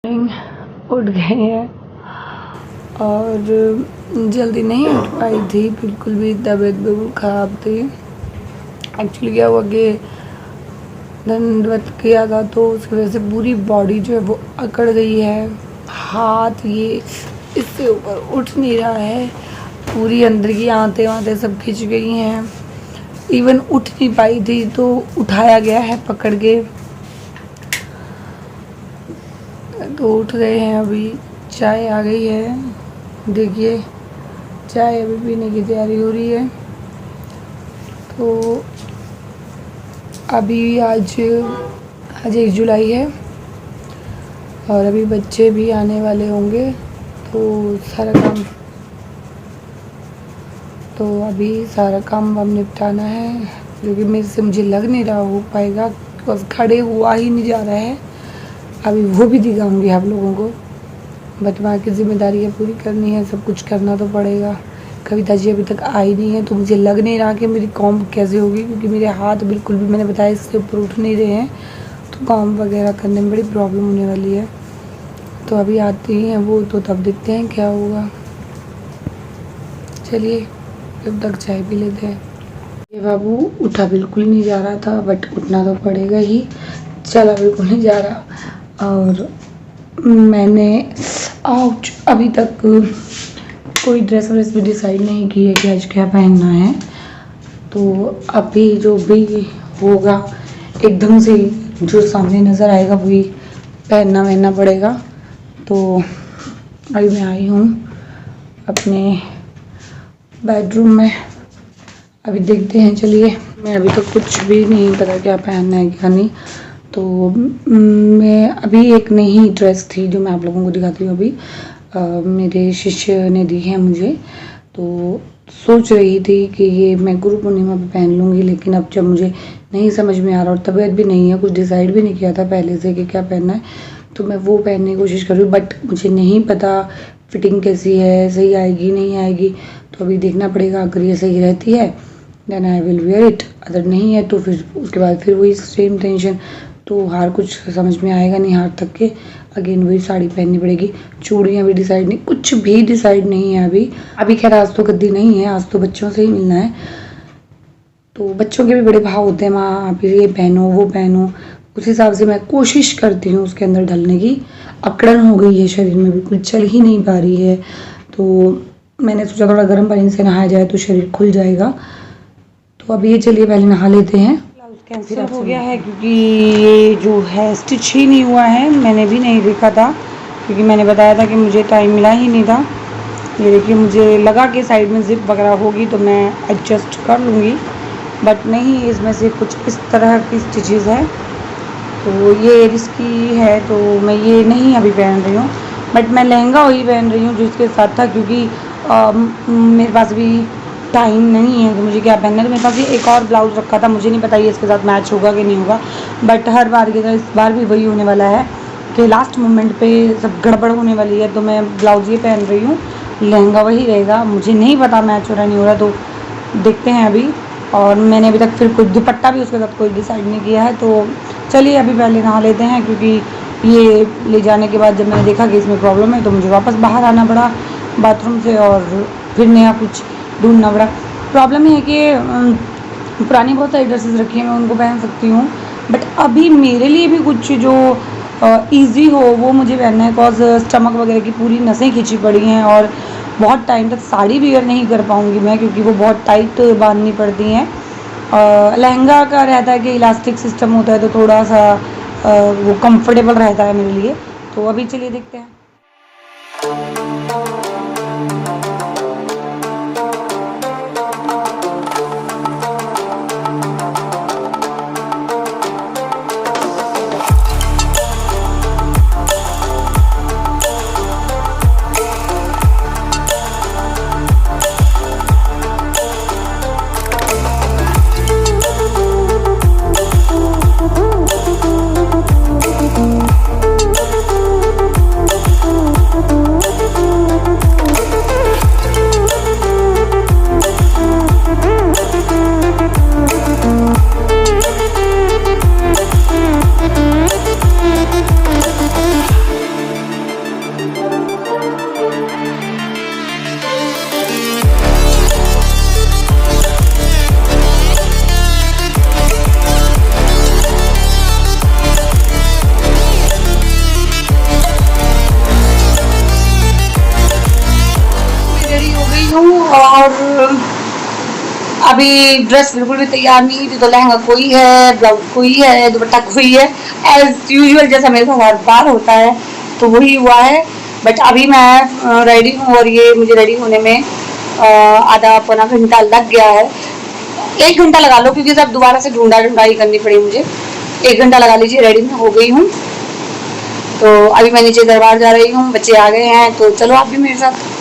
उठ गए हैं और जल्दी नहीं उठ पाई थी, बिल्कुल भी तबीयत बिल्कुल ख़राब थी। एक्चुअली क्या हुआ कि दंडवत किया था तो उसकी वजह से पूरी बॉडी जो है वो अकड़ गई है। हाथ ये इससे ऊपर उठ नहीं रहा है, पूरी अंदर की आंतें वांतें सब खिंच गई हैं। इवन उठ नहीं पाई थी तो उठाया गया है पकड़ के, तो उठ गए हैं। अभी चाय आ गई है, देखिए चाय अभी पीने की तैयारी हो रही है। तो अभी आज 1 जुलाई है और अभी बच्चे भी आने वाले होंगे, तो अभी सारा काम अब निपटाना है, क्योंकि मेरे से मुझे लग नहीं रहा हो पाएगा, बिकॉज खड़े हुआ ही नहीं जा रहा है। अभी वो भी दिखाऊंगी आप लोगों को, बट वहाँ की जिम्मेदारियाँ पूरी करनी है, सब कुछ करना तो पड़ेगा। कविता जी अभी तक आई नहीं है, तो मुझे लग नहीं रहा कि मेरी कॉम्ब कैसे होगी, क्योंकि मेरे हाथ बिल्कुल भी, मैंने बताया, इससे ऊपर उठ नहीं रहे हैं, तो कॉम्ब वगैरह करने में बड़ी प्रॉब्लम होने वाली है। तो अभी आती हैं वो, तो तब देखते हैं क्या होगा। चलिए जब तक चाय पी लेते हैं। ये बाबू उठा बिल्कुल नहीं जा रहा था, बट उठना तो पड़ेगा ही, चला बिल्कुल नहीं जा रहा। और मैंने अभी तक कोई ड्रेस व्रेस भी डिसाइड नहीं की है कि आज क्या पहनना है, तो अभी जो भी होगा एकदम से जो सामने नज़र आएगा वही पहनना पड़ेगा। तो अभी मैं आई हूँ अपने बेडरूम में, अभी देखते हैं। चलिए, मैं अभी तो कुछ भी नहीं पता क्या पहनना है क्या नहीं। तो मैं अभी एक नई ड्रेस थी जो मैं आप लोगों को दिखाती हूँ, अभी मेरे शिष्य ने दी है मुझे, तो सोच रही थी कि ये मैं गुरु पूर्णिमा पे पहन लूँगी, लेकिन अब जब मुझे नहीं समझ में आ रहा और तबीयत भी नहीं है, कुछ डिसाइड भी नहीं किया था पहले से कि क्या पहनना है, तो मैं वो पहनने की कोशिश कर रही हूँ। बट मुझे नहीं पता फिटिंग कैसी है, सही आएगी नहीं आएगी, तो अभी देखना पड़ेगा। अगर ये सही रहती है then I will wear it, अगर नहीं है तो फिर उसके बाद फिर वही सेम टेंशन, तो हार कुछ समझ में आएगा नहीं, हार तक के अगेन वही साड़ी पहननी पड़ेगी। चूड़ियाँ भी डिसाइड नहीं, कुछ भी डिसाइड नहीं है अभी खैर आज तो गद्दी नहीं है, आज तो बच्चों से ही मिलना है, तो बच्चों के भी बड़े भाव होते हैं, माँ आप ये पहनो वो पहनो, उस हिसाब से मैं कोशिश करती हूँ उसके अंदर ढलने की। अकड़न हो गई है शरीर में, बिल्कुल चल ही नहीं पा रही है, तो मैंने सोचा थोड़ा गर्म पानी से नहाया जाए तो शरीर खुल जाएगा। तो अभी ये चलिए पहले नहा लेते हैं। कैंसिल हो गया है क्योंकि ये जो है स्टिच ही नहीं हुआ है, मैंने भी नहीं देखा था, क्योंकि मैंने बताया था कि मुझे टाइम मिला ही नहीं था। ये देखिए, मुझे लगा कि साइड में जिप वगैरह होगी तो मैं एडजस्ट कर लूँगी, बट नहीं, इसमें से कुछ इस तरह की स्टिचेस है, तो ये रिस्की है, तो मैं ये नहीं अभी पहन रही हूँ। बट मैं लहंगा वही पहन रही हूँ जो इसके साथ था, क्योंकि मेरे पास भी टाइम नहीं है कि मुझे क्या पहनना है। तो मेरे पास ये एक और ब्लाउज़ रखा था, मुझे नहीं पता ये इसके साथ मैच होगा कि नहीं होगा, बट हर बार की तरह इस बार भी वही होने वाला है कि लास्ट मोमेंट पे सब गड़बड़ होने वाली है, तो मैं ब्लाउज़ ये पहन रही हूँ, लहंगा वही रहेगा। मुझे नहीं पता मैच हो रहा नहीं हो रहा, तो देखते हैं अभी। और मैंने अभी तक फिर कोई दुपट्टा भी उसके साथ कोई डिसाइड नहीं किया है, तो चलिए अभी पहले नहा लेते हैं, क्योंकि ये ले जाने के बाद जब मैंने देखा कि इसमें प्रॉब्लम है तो मुझे वापस बाहर आना पड़ा बाथरूम से और फिर नया कुछ ढूंढना पड़ा। प्रॉब्लम है कि पुरानी बहुत सारी ड्रेसेस रखी हैं, मैं उनको पहन सकती हूँ, बट अभी मेरे लिए भी कुछ जो इजी हो वो मुझे पहनना है, बिकॉज स्टमक वगैरह की पूरी नसें खिंची पड़ी हैं और बहुत टाइम तक साड़ी वियर नहीं कर पाऊँगी मैं, क्योंकि वो बहुत टाइट बांधनी पड़ती हैं। लहंगा का रहता है कि इलास्टिक सिस्टम होता है, तो थोड़ा सा वो कंफर्टेबल रहता है मेरे लिए। तो अभी चलिए देखते हैं। और अभी ड्रेस बिल्कुल भी तैयार नहीं थी, तो लहंगा कोई है, ब्लाउज कोई है, दुपट्टा कोई है, एज यूजुअल जैसा मेरे साथ हर बार होता है, तो वही हुआ है। बट अभी मैं रेडी हूँ और ये मुझे रेडी होने में आधा पौना घंटा लग गया है। 1 घंटा लगा लो, क्योंकि सब दोबारा से ढूंढाई करनी पड़ी मुझे। 1 घंटा लगा लीजिए, रेडी में हो गई हूँ। तो अभी मैं नीचे दरबार जा रही हूँ, बच्चे आ गए हैं, तो चलो आप भी मेरे साथ।